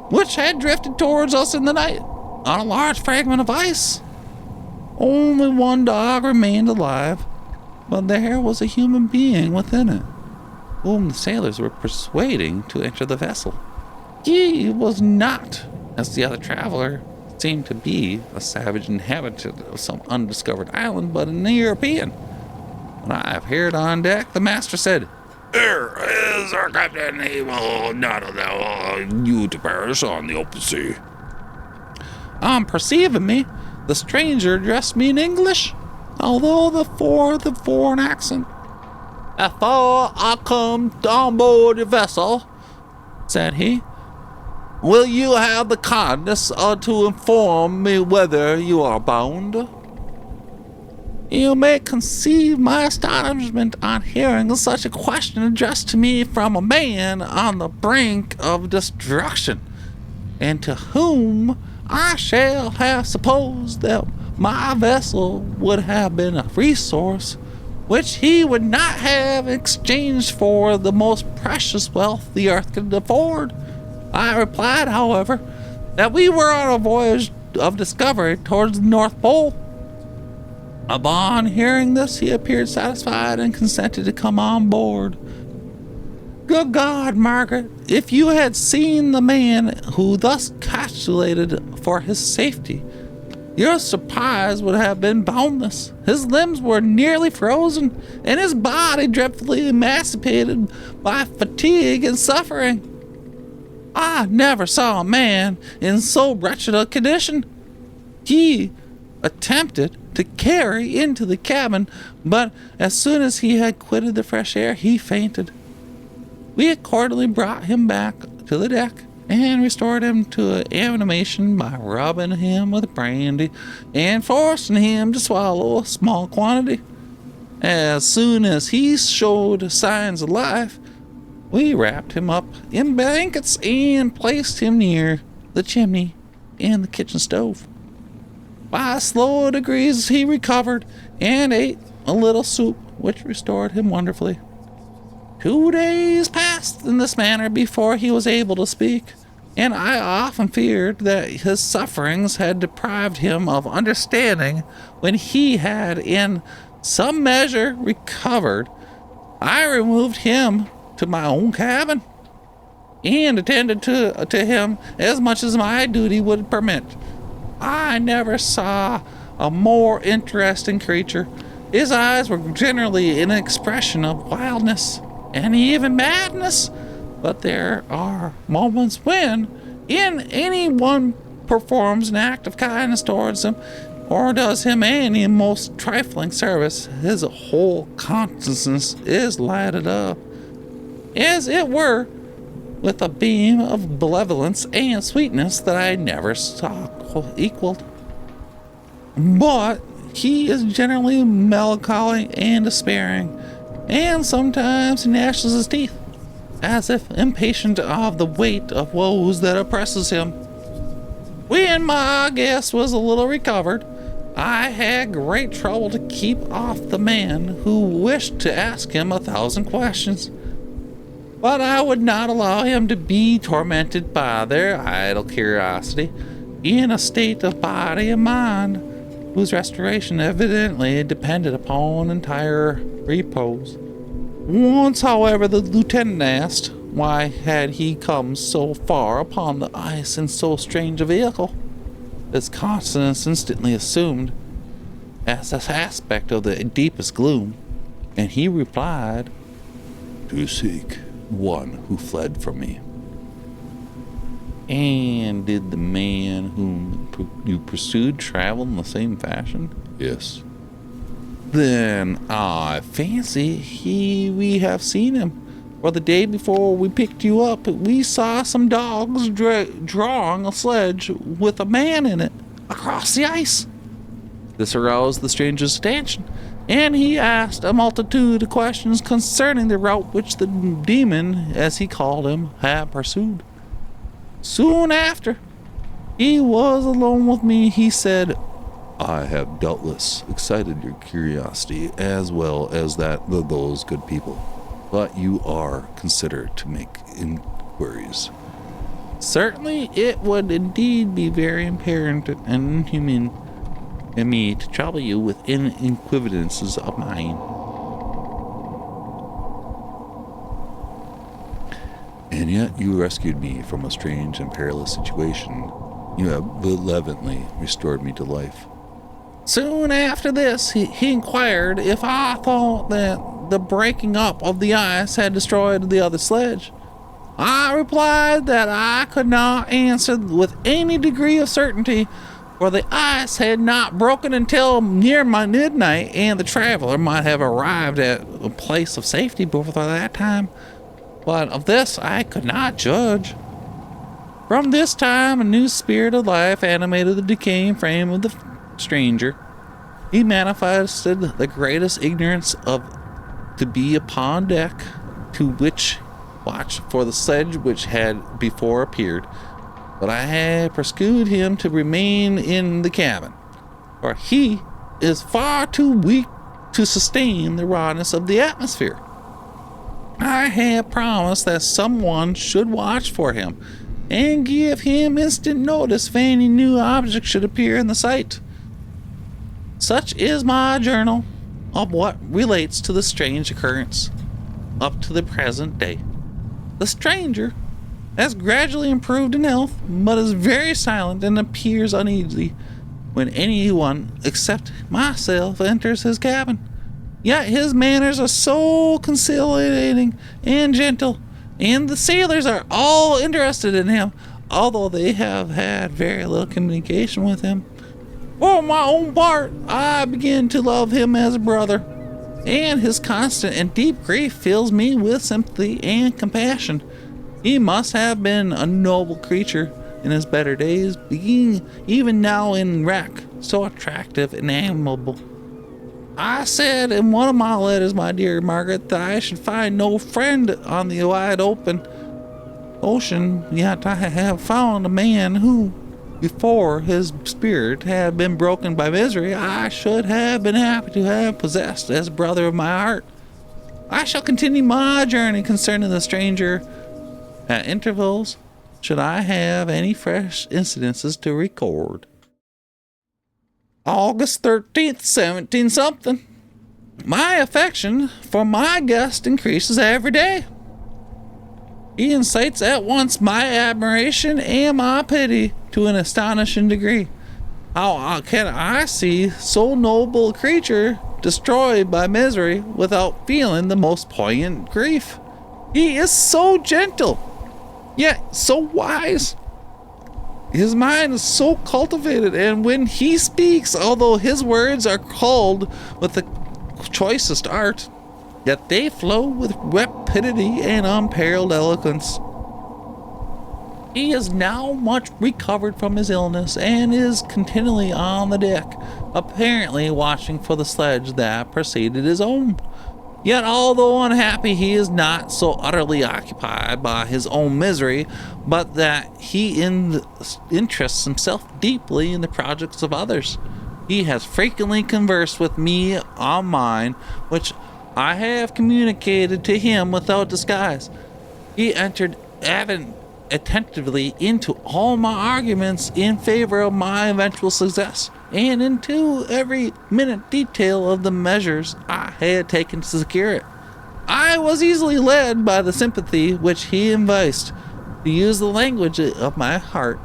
which had drifted towards us in the night on a large fragment of ice. Only one dog remained alive, but there was a human being within it, whom the sailors were persuading to enter the vessel. He was not, as the other traveler seemed to be, a savage inhabitant of some undiscovered island, but an European. When I appeared on deck, the master said, "Here is our captain. He will not allow you to perish on the open sea." On perceiving me, the stranger addressed me in English, although the foreign accent. "Before I come on board the vessel," said he, "will you have the kindness to inform me whither you are bound?" You may conceive my astonishment on hearing such a question addressed to me from a man on the brink of destruction, and to whom I shall have supposed that my vessel would have been a resource which he would not have exchanged for the most precious wealth the earth could afford. I replied, however, that we were on a voyage of discovery towards the North Pole. Upon hearing this, he appeared satisfied and consented to come on board. Good God, Margaret, if you had seen the man who thus calculated for his safety, your surprise would have been boundless. His limbs were nearly frozen, and his body dreadfully emaciated by fatigue and suffering. I never saw a man in so wretched a condition. He attempted to carry into the cabin, but as soon as he had quitted the fresh air, he fainted. We accordingly brought him back to the deck and restored him to animation by rubbing him with brandy and forcing him to swallow a small quantity. As soon as he showed signs of life, we wrapped him up in blankets and placed him near the chimney and the kitchen stove. By slow degrees he recovered and ate a little soup, which restored him wonderfully. 2 days passed in this manner before he was able to speak, and I often feared that his sufferings had deprived him of understanding. When he had in some measure recovered, I removed him to my own cabin and attended to him as much as my duty would permit. I never saw a more interesting creature. His eyes were generally an expression of wildness and even madness, but there are moments when any one performs an act of kindness towards him or does him any most trifling service, his whole consciousness is lighted up, as it were, with a beam of benevolence and sweetness that I never saw equaled. But he is generally melancholy and despairing, and sometimes he gnashes his teeth, as if impatient of the weight of woes that oppresses him. When my guest was a little recovered, I had great trouble to keep off the man who wished to ask him 1,000 questions. But I would not allow him to be tormented by their idle curiosity in a state of body and mind, whose restoration evidently depended upon entire repose. Once, however, the lieutenant asked why had he come so far upon the ice in so strange a vehicle. His countenance instantly assumed as an aspect of the deepest gloom, and he replied, to seek one who fled from me. And did the man whom you pursued travel in the same fashion? Yes. Then I fancy we have seen him. For the day before we picked you up, we saw some dogs drawing a sledge with a man in it across the ice. This aroused the stranger's attention, and he asked a multitude of questions concerning the route which the demon, as he called him, had pursued. Soon after he was alone with me, he said, I have doubtless excited your curiosity as well as that of those good people, but you are considered to make inquiries. Certainly it would indeed be very apparent and inhuman in me to trouble you with inquisitions of mine. And yet you rescued me from a strange and perilous situation. You have benevolently restored me to life. Soon after this, he inquired if I thought that the breaking up of the ice had destroyed the other sledge. I replied that I could not answer with any degree of certainty, for the ice had not broken until near midnight, and the traveler might have arrived at a place of safety before that time. But of this I could not judge. From this time, a new spirit of life animated the decaying frame of the stranger. He manifested the greatest ignorance to be upon deck, to which watch for the sledge which had before appeared. But I had pursued him to remain in the cabin, for he is far too weak to sustain the rawness of the atmosphere. I had promised that someone should watch for him and give him instant notice if any new object should appear in the sight. Such is my journal of what relates to the strange occurrence up to the present day. The stranger has gradually improved in health, but is very silent and appears uneasy when anyone except myself enters his cabin. Yet his manners are so conciliating and gentle, and the sailors are all interested in him, although they have had very little communication with him. For my own part, I begin to love him as a brother, and his constant and deep grief fills me with sympathy and compassion. He must have been a noble creature in his better days, being even now in wreck, so attractive and amiable. I said in one of my letters, my dear Margaret, that I should find no friend on the wide open ocean, yet I have found a man who, before his spirit had been broken by misery, I should have been happy to have possessed as a brother of my heart. I shall continue my journey concerning the stranger at intervals, should I have any fresh incidences to record. August 13th, 17 something. My affection for my guest increases every day. He incites at once my admiration and my pity to an astonishing degree. How can I see so noble a creature destroyed by misery without feeling the most poignant grief? He is so gentle, yet so wise. His mind is so cultivated, and when he speaks, although his words are culled with the choicest art, yet they flow with rapidity and unparalleled eloquence. He is now much recovered from his illness, and is continually on the deck, apparently watching for the sledge that preceded his own. Yet, although unhappy, he is not so utterly occupied by his own misery, but that he interests himself deeply in the projects of others. He has frequently conversed with me on mine, which I have communicated to him without disguise. He entered attentively into all my arguments in favor of my eventual success, and into every minute detail of the measures I had taken to secure it. I was easily led by the sympathy which he evinced to use the language of my heart,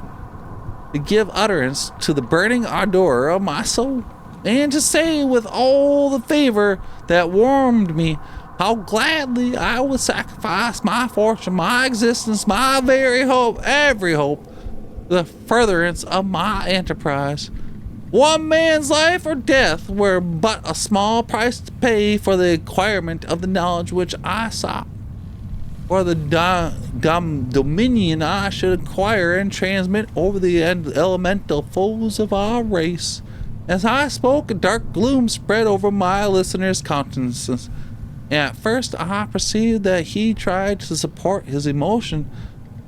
to give utterance to the burning ardor of my soul, and to say with all the favor that warmed me how gladly I would sacrifice my fortune, my existence, my very hope, every hope, the furtherance of my enterprise. One man's life or death were but a small price to pay for the acquirement of the knowledge which I sought, or the dominion I should acquire and transmit over the elemental foes of our race. As I spoke, a dark gloom spread over my listener's countenances. At first I perceived that he tried to support his emotion.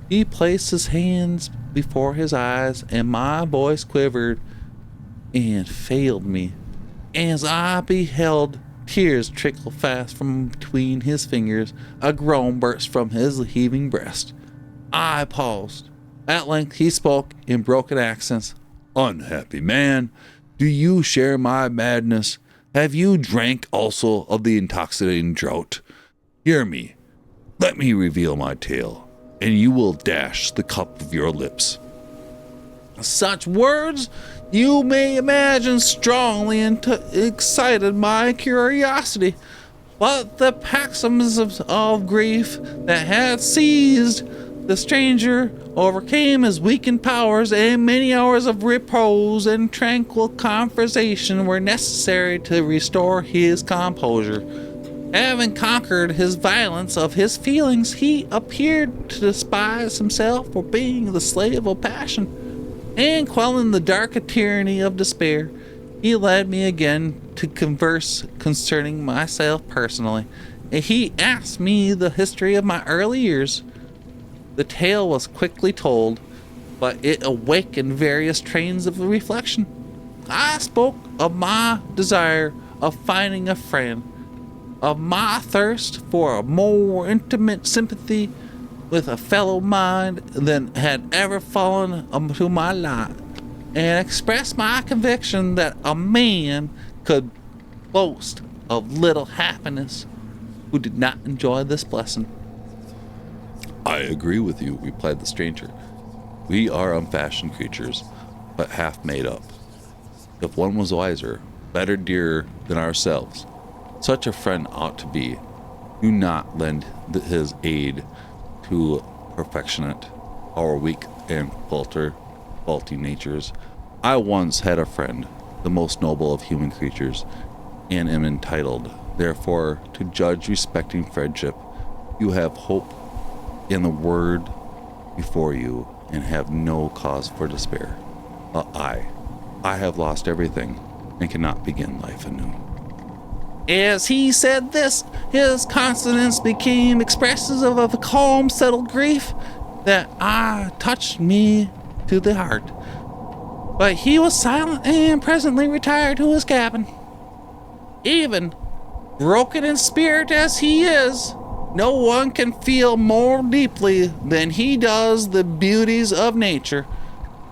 He placed his hands before his eyes, and my voice quivered and failed me. As I beheld tears trickle fast from between his fingers, a groan burst from his heaving breast. I paused. At length he spoke in broken accents. "Unhappy man, do you share my madness? Have you drank also of the intoxicating draught? Hear me. Let me reveal my tale, and you will dash the cup of your lips." Such words, you may imagine, strongly excited my curiosity, but the paroxysms of grief that had seized the stranger overcame his weakened powers, and many hours of repose and tranquil conversation were necessary to restore his composure. Having conquered his violence of his feelings, he appeared to despise himself for being the slave of passion, and quelling the dark tyranny of despair, he led me again to converse concerning myself personally, and he asked me the history of my early years. The tale was quickly told, but it awakened various trains of reflection. I spoke of my desire of finding a friend, of my thirst for a more intimate sympathy with a fellow mind than had ever fallen to my lot, and expressed my conviction that a man could boast of little happiness who did not enjoy this blessing. "I agree with you," replied the stranger. "We are unfashioned creatures, but half made up. If one was wiser, better, dearer than ourselves, such a friend ought to be. Do not lend his aid to perfectionate our weak and faulty natures. I once had a friend, the most noble of human creatures, and am entitled, therefore, to judge respecting friendship. You have hope in the word before you, and have no cause for despair. But I have lost everything, and cannot begin life anew." As he said this, his countenance became expressive of a calm, settled grief that touched me to the heart. But he was silent and presently retired to his cabin. Even broken in spirit as he is, no one can feel more deeply than he does the beauties of nature.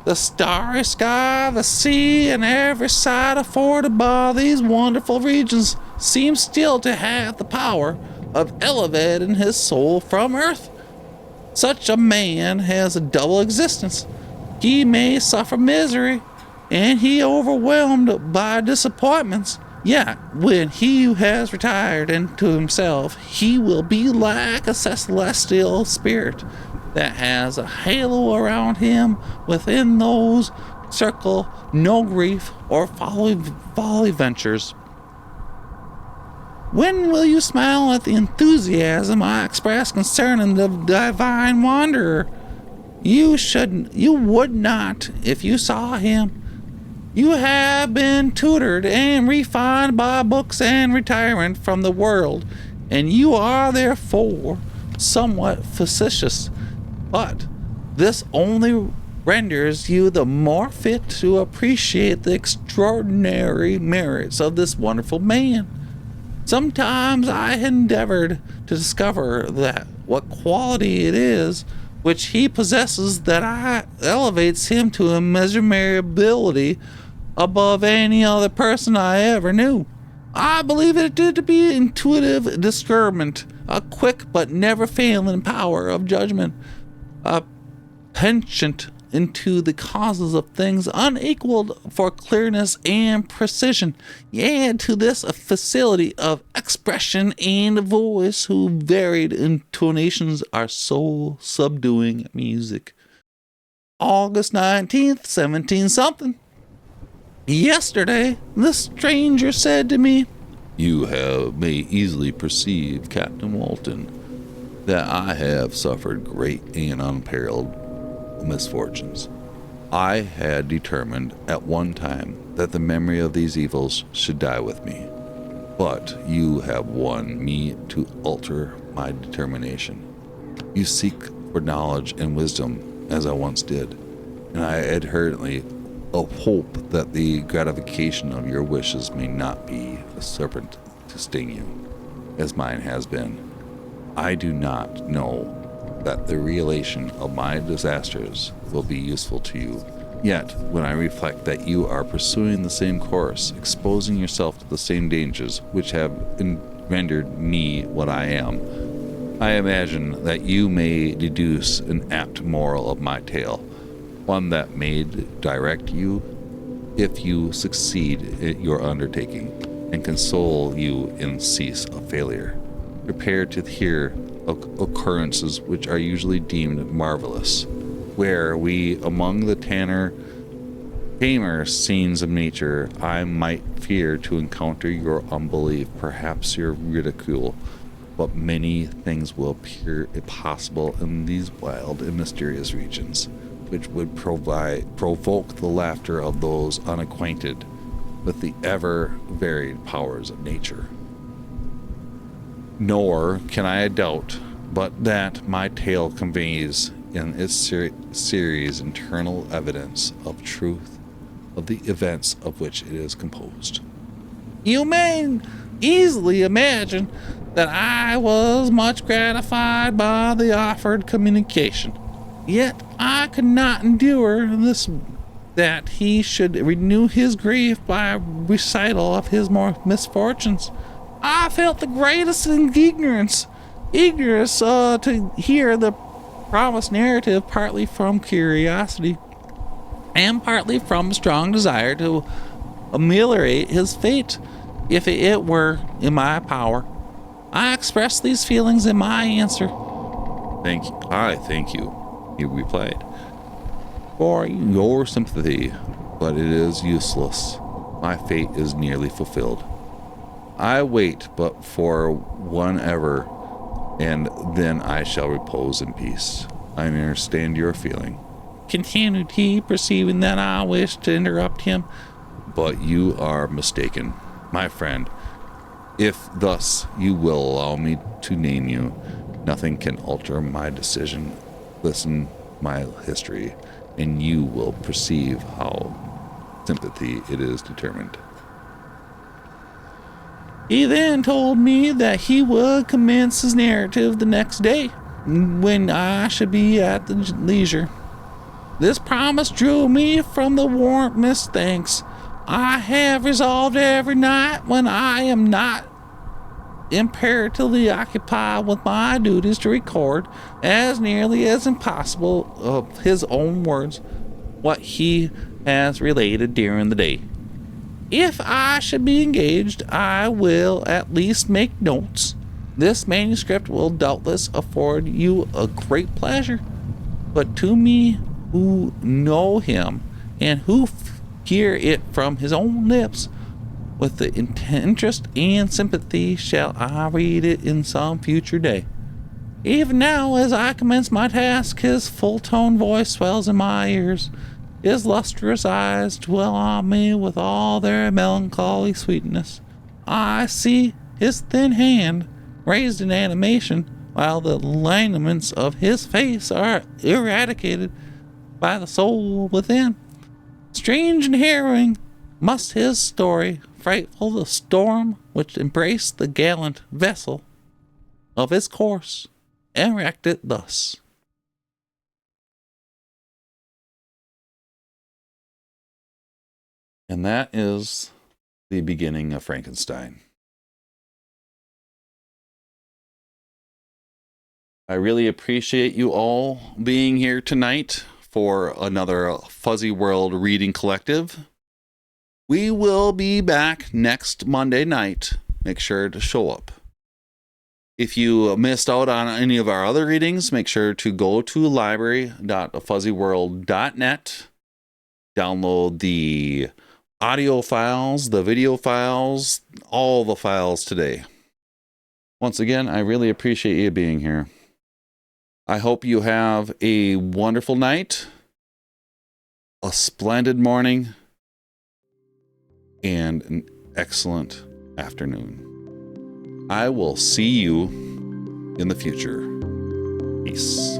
The starry sky, the sea, and every sight afforded by these wonderful regions seem still to have the power of elevating his soul from earth. Such a man has a double existence. He may suffer misery, and he overwhelmed by disappointments, yet when he has retired into himself, he will be like a celestial spirit that has a halo around him. Within those circle no grief or folly ventures. When will you smile at the enthusiasm I express concerning the divine wanderer? You would not if you saw him. You have been tutored and refined by books and retirement from the world, and you are therefore somewhat facetious. But this only renders you the more fit to appreciate the extraordinary merits of this wonderful man. Sometimes I endeavored to discover what quality it is which he possesses that elevates him to immeasurability above any other person I ever knew. I believe it to be intuitive discernment, a quick but never failing power of judgment, a penchant into the causes of things unequaled for clearness and precision. Add to this a facility of expression and voice whose varied intonations are soul subduing music. August 19th, 17 something. Yesterday, the stranger said to me, You may easily perceive, Captain Walton, that I have suffered great and unparalleled misfortunes. I had determined at one time that the memory of these evils should die with me, but you have won me to alter my determination. You seek for knowledge and wisdom as I once did, and I adherently hope that the gratification of your wishes may not be a serpent to sting you, as mine has been. I do not know that the relation of my disasters will be useful to you. Yet, when I reflect that you are pursuing the same course, exposing yourself to the same dangers which have rendered me what I am, I imagine that you may deduce an apt moral of my tale, one that may direct you if you succeed in your undertaking, and console you in cease of failure. Prepare to hear occurrences which are usually deemed marvelous, where we among the tamer scenes of nature I might fear to encounter your unbelief, perhaps your ridicule, but many things will appear impossible in these wild and mysterious regions, which would provoke the laughter of those unacquainted with the ever varied powers of nature. Nor can I doubt but that my tale conveys in its series internal evidence of truth of the events of which it is composed. You may easily imagine that I was much gratified by the offered communication. Yet I could not endure that he should renew his grief by a recital of his misfortunes. I felt the greatest ignorance to hear the promised narrative, partly from curiosity and partly from a strong desire to ameliorate his fate, if it were in my power. I expressed these feelings in my answer. Thank you, he replied, for your sympathy, but it is useless. My fate is nearly fulfilled. I wait but for one ever, and then I shall repose in peace. I understand your feeling, continued he, perceiving that I wished to interrupt him. But you are mistaken, my friend. If thus you will allow me to name you, nothing can alter my decision. Listen my history, and you will perceive how sympathy it is determined. He then told me that he would commence his narrative the next day, when I should be at the leisure. This promise drew me from the warmest thanks. I have resolved every night when I am not imperatively occupied with my duties to record, as nearly as impossible of his own words, what he has related during the day. If I should be engaged, I will at least make notes. This manuscript will doubtless afford you a great pleasure, but to me who know him and who hear it from his own lips, with the interest and sympathy shall I read it in some future day. Even now, as I commence my task, his full-toned voice swells in my ears. His lustrous eyes dwell on me with all their melancholy sweetness. I see his thin hand raised in animation, while the lineaments of his face are eradicated by the soul within. Strange and harrowing must his story, frightful the storm which embraced the gallant vessel of his course, and wrecked it thus. And that is the beginning of Frankenstein. I really appreciate you all being here tonight for another Fuzzy World reading collective. We will be back next Monday night. Make sure to show up. If you missed out on any of our other readings, make sure to go to library.fuzzyworld.net. Download the audio files, the video files, all the files today. Once again, I really appreciate you being here. I hope you have a wonderful night, a splendid morning, and an excellent afternoon. I will see you in the future. Peace.